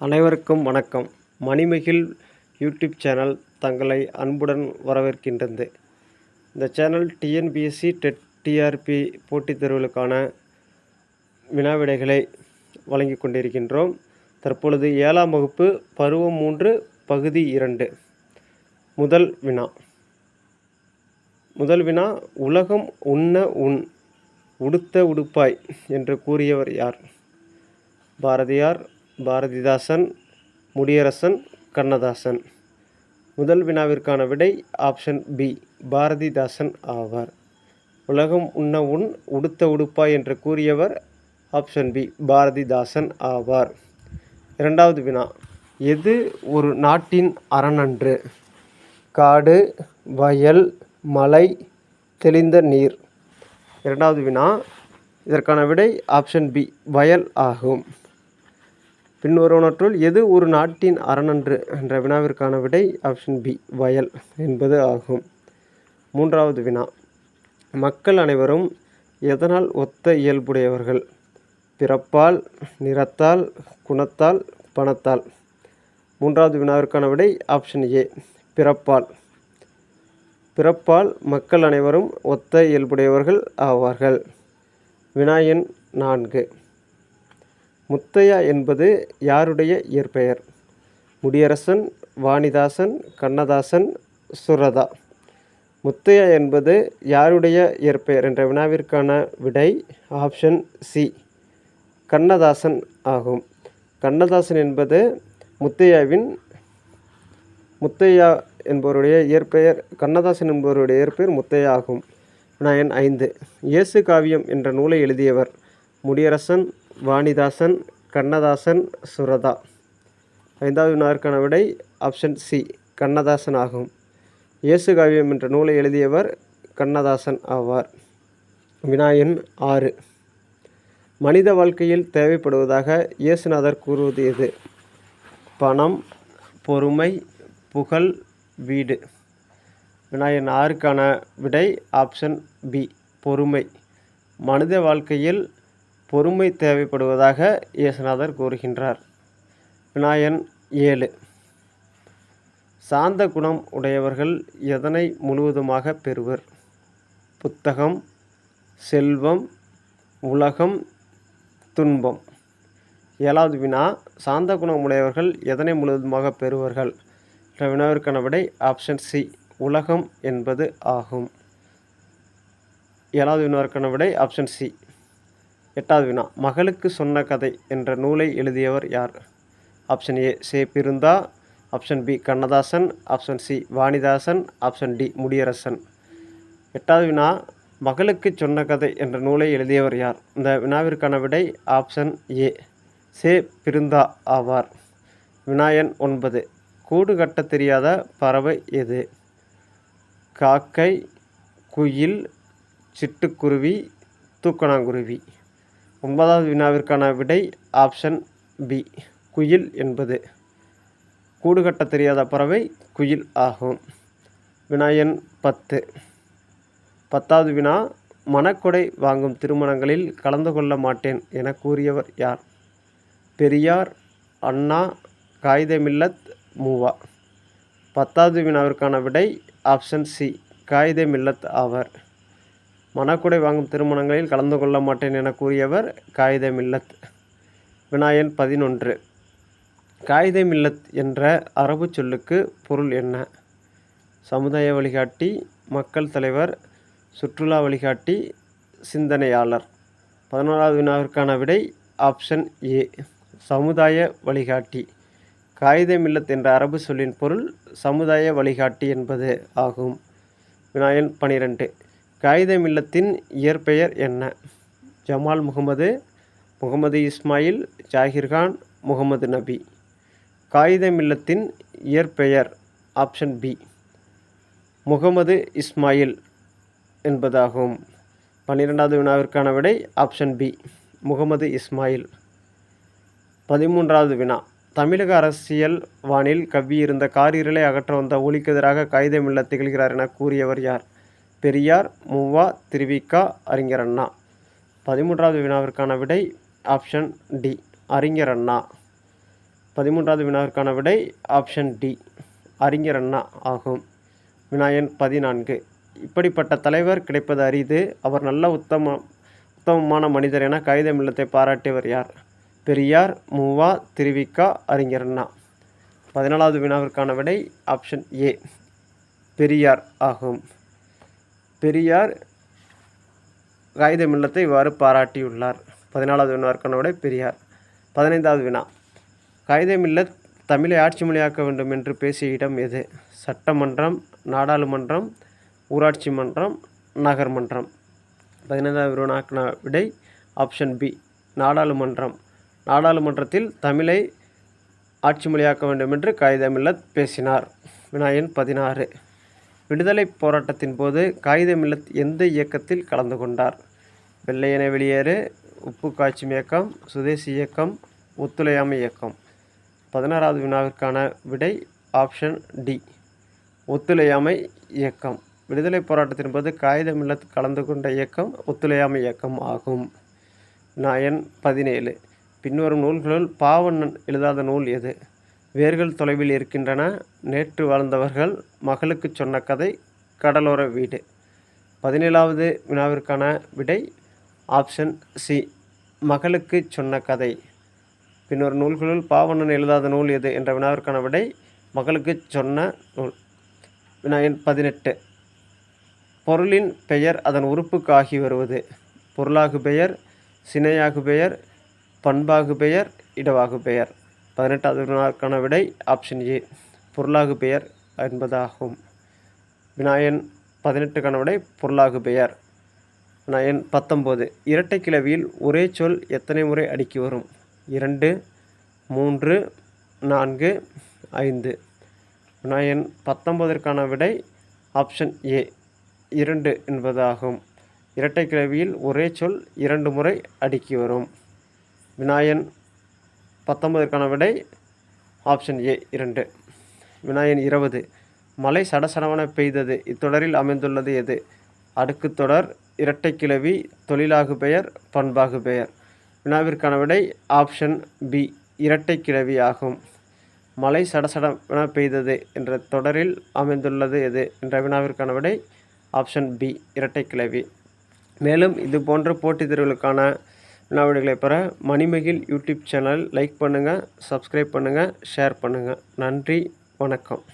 அனைவருக்கும் வணக்கம். மணிமகிழ் YouTube channel தங்களை அன்புடன் வரவேற்கின்றது. இந்த சேனல் டிஎன்பிஎஸ்சி டெட் டிஆர்பி போட்டித் தேர்வுகளுக்கான வினாவிடைகளை வழங்கி கொண்டிருக்கின்றோம். தற்பொழுது 7ஆம் வகுப்பு பருவம் 3 பகுதி 2 முதல் வினா உலகம் உண்ண உண் உடுத்த உடுப்பாய் என்று கூறியவர் யார்? பாரதியார், பாரதிதாசன், முடியரசன், கண்ணதாசன். முதல் வினாவிற்கான விடை ஆப்ஷன் பி, பாரதிதாசன் ஆவார். உலகம் உண்ண உண் உடுத்த உடுப்பாய் என்று கூறியவர் ஆப்ஷன் பி, பாரதிதாசன் ஆவார். இரண்டாவது வினா, எது ஒரு நாட்டின் அரணன்று? காடு, வயல், மலை, தெளிந்த நீர். இரண்டாவது வினா, இதற்கான விடை ஆப்ஷன் பி, வயல் ஆகும். பின்வருவனற்றுள் எது ஒரு நாட்டின் அரணன்று என்ற வினாவிற்கான விடை ஆப்ஷன் பி, வயல் என்பது ஆகும். மூன்றாவது வினா, மக்கள் அனைவரும் எதனால் ஒத்த இயல்புடையவர்கள்? பிறப்பால், நிறத்தால், குணத்தால், பணத்தால். மூன்றாவது வினாவிற்கான விடை ஆப்ஷன் ஏ, பிறப்பால். பிறப்பால் மக்கள் அனைவரும் ஒத்த இயல்புடையவர்கள் ஆவார்கள். வினா எண் 4, முத்தையா என்பது யாருடைய இயற்பெயர்? முடியரசன், வாணிதாசன், கண்ணதாசன், சுரதா. முத்தையா என்பது யாருடைய இயற்பெயர் என்ற வினாவிற்கான விடை ஆப்ஷன் சி, கண்ணதாசன் ஆகும். கண்ணதாசன் என்பது முத்தையா என்பவருடைய இயற்பெயர். கண்ணதாசன் என்பவருடைய இயற்பெயர் முத்தையா ஆகும். வினா எண் 5, இயேசு காவியம் என்ற நூலை எழுதியவர்? முடியரசன், வாணிதாசன், கண்ணதாசன், சுரதா. ஐந்தாவது வினாவிற்கான விடை ஆப்ஷன் சி, கண்ணதாசன் ஆகும். இயேசு காவியம் என்ற நூலை எழுதியவர் கண்ணதாசன் ஆவார். வினா எண் 6, மனித வாழ்க்கையில் தேவைப்படுவதாக இயேசுநாதர் கூறுவது எது? பணம், பொறுமை, புகழ், வீடு. வினா எண் 6க்கான விடை ஆப்ஷன் பி, பொறுமை. மனித வாழ்க்கையில் பொறுமை தேவைப்படுவதாக இயேசுநாதர் கூறுகின்றார். வினா எண் 7, சாந்த குணம் உடையவர்கள் எதனை முழுவதுமாக பெறுவர்? புத்தகம், செல்வம், உலகம், துன்பம். 7வது வினா, சாந்த குணம் உடையவர்கள் எதனை முழுவதுமாக பெறுவார்கள் என்ற வினாவிற்கான விடை ஆப்ஷன் சி, உலகம் என்பது ஆகும். 7வது வினாவிற்கான விடை ஆப்ஷன் சி. 8வது வினா, மகளுக்கு சொன்ன கதை என்ற நூலை எழுதியவர் யார்? ஆப்ஷன் ஏ, சே. Brinda. Option B, Kannadasan. Option C, Vanidasan. Option D, Mudiyarasan. 8வது வினா, மகளுக்கு சொன்ன கதை என்ற நூலை எழுதியவர் யார்? இந்த வினாவிற்கான விடை ஆப்ஷன் ஏ, சே. பிருந்தா ஆவார். வினா எண் 9, கூடு கட்ட தெரியாத பறவை எது? காக்கை, குயில், சிட்டுக்குருவி, தூக்கணாங்குருவி. 9வது வினாவிற்கான விடை ஆப்ஷன் பி, குயில் என்பது. கூடு கட்ட தெரியாத பறவை குயில் ஆகும். வினா எண் 10, 10வது வினா, மணக்கொடை வாங்கும் திருமணங்களில் கலந்து கொள்ள மாட்டேன் என கூறியவர் யார்? பெரியார், அண்ணா, காயிதே மில்லத், மூவா. 10வது வினாவிற்கான விடை ஆப்ஷன் சி, காயிதே மில்லத் ஆவர். மணக்கொடை வாங்கும் திருமணங்களில் கலந்து கொள்ள மாட்டேன் என கூறியவர் காயிதே மில்லத். வினா எண் 11, காயிதே மில்லத் என்ற அரபு சொல்லுக்கு பொருள் என்ன? சமுதாய வழிகாட்டி, மக்கள் தலைவர், சுற்றுலா வழிகாட்டி, சிந்தனையாளர். 11வது வினாவிற்கான விடை ஆப்ஷன் ஏ, சமுதாய வழிகாட்டி. காயிதே மில்லத் என்ற அரபு சொல்லின் பொருள் சமுதாய வழிகாட்டி என்பது ஆகும். வினா எண் 12, காயிதே மில்லத்தின் இயற்பெயர் என்ன? ஜமால் முகமது, முகமது இஸ்மாயில், ஜாகிர்கான், முகமது நபி. காயிதே மில்லத்தின் இயற்பெயர் ஆப்ஷன் பி, முகமது இஸ்மாயில் என்பதாகும். 12வது வினாவிற்கான விடை ஆப்ஷன் பி, முகமது இஸ்மாயில். 13வது வினா, தமிழக அரசியல் வானில் கவ்வியிருந்த காரிருளை அகற்ற வந்த ஒளிக்கு எதிராக காயிதே மில்லத் திகழ்கிறார் என கூறியவர் யார்? பெரியார், மூவா, திருவிக, அறிஞர் அண்ணா. 13வது வினாவிற்கான விடை ஆப்ஷன் டி, அறிஞர் அண்ணா. 13வது வினாவிற்கான விடை ஆப்ஷன் டி அறிஞர் அண்ணா ஆகும். வினா எண் 14. இப்படிப்பட்ட தலைவர் கிடைப்பது அரிது. அவர் நல்ல உத்தமமான மனிதர் என காகிதம் இல்லத்தை பாராட்டியவர் யார்? பெரியார், மூவா, திருவிக, அறிஞர் அண்ணா. 14வது வினாவிற்கான விடை ஆப்ஷன் ஏ பெரியார் ஆகும். பெரியார் காகிதம் இல்லத்தை இவ்வாறு பாராட்டியுள்ளார். 14வது வினாவிற்கான விடை பெரியார். 15வது வினா. காகிதம் இல்லத் தமிழை ஆட்சி மொழியாக்க வேண்டும் என்று பேசிய இடம் எது? சட்டமன்றம், நாடாளுமன்றம், ஊராட்சி மன்றம், நகர்மன்றம். 15வது வினாக்கான விடை ஆப்ஷன் பி நாடாளுமன்றம். நாடாளுமன்றத்தில் தமிழை ஆட்சி மொழியாக்க வேண்டும் என்று காகிதம் இல்லத் பேசினார். வினா எண் 16. விடுதலைப் போராட்டத்தின் போது காகிதம் இல்லத் எந்த இயக்கத்தில் கலந்து கொண்டார்? வெள்ளையனே வெளியேறு, உப்பு காய்ச்சும் இயக்கம், சுதேசி இயக்கம், ஒத்துழையாமை இயக்கம். 16வது வினாவிற்கான விடை ஆப்ஷன் டி ஒத்துழையாமை இயக்கம். விடுதலைப் போராட்டத்தின் போது காகிதம் இல்லத் கலந்து கொண்ட இயக்கம் ஒத்துழையாமை இயக்கம் ஆகும். வினா எண் 17. பின்வரும் நூல்களுள் பாவண்ணன் எழுதாத நூல் எது? வேர்கள் தொலைவில் இருக்கின்றன, நேற்று வாழ்ந்தவர்கள், மகளுக்கு சொன்ன கதை, கடலோர வீடு. 17வது வினாவிற்கான விடை ஆப்ஷன் சி மகளுக்கு சொன்ன கதை. பின்வரும் நூல்களுள் பாவண்ணன் எழுதாத நூல் எது என்ற வினாவிற்கான விடை மகளுக்கு சொன்ன நூல். வினா எண் 18. பொருளின் பெயர் அதன் உறுப்புக்கு ஆகி வருவது? பொருளாகு பெயர், சினையாகு பெயர், பண்பாகு பெயர், இடவாகு பெயர். 18வது வினாவிற்கான விடை ஆப்ஷன் ஏ பொருளாகு பெயர் என்பதாகும். வினா எண் 18க்கான விடை பொருளாகு பெயர். வினா எண் 19. இரட்டை கிளவியில் ஒரே சொல் எத்தனை முறை அடுக்கி வரும்? 2, 3, 4, 5. வினா எண் 19ற்கான விடை ஆப்ஷன் ஏ 2 என்பதாகும். இரட்டை கிளவியில் ஒரே சொல் 2 முறை அடுக்கி வரும். வினா எண் 19ற்கான விடை ஆப்ஷன் ஏ 2. வினா எண் 20. மழை சடசடவென பெய்தது இத்தொடரில் அமைந்துள்ளது எது? அடுக்கு தொடர், இரட்டை கிளவி, தொழிலாகு பெயர், பண்பாகு பெயர். வினாவிற்கான விடை ஆப்ஷன் பி இரட்டை கிளவி ஆகும். மழை சடசடவென பெய்தது என்ற தொடரில் அமைந்துள்ளது எது என்ற வினாவிற்கான விடை ஆப்ஷன் பி இரட்டை கிளவி. மேலும் இது போன்ற போட்டித் தேர்வுகளுக்கான வினாவிடைகளை பெற மணிமகிழ் யூடியூப் சேனல் லைக் பண்ணுங்கள், சப்ஸ்கிரைப் பண்ணுங்கள், ஷேர் பண்ணுங்கள். நன்றி, வணக்கம்.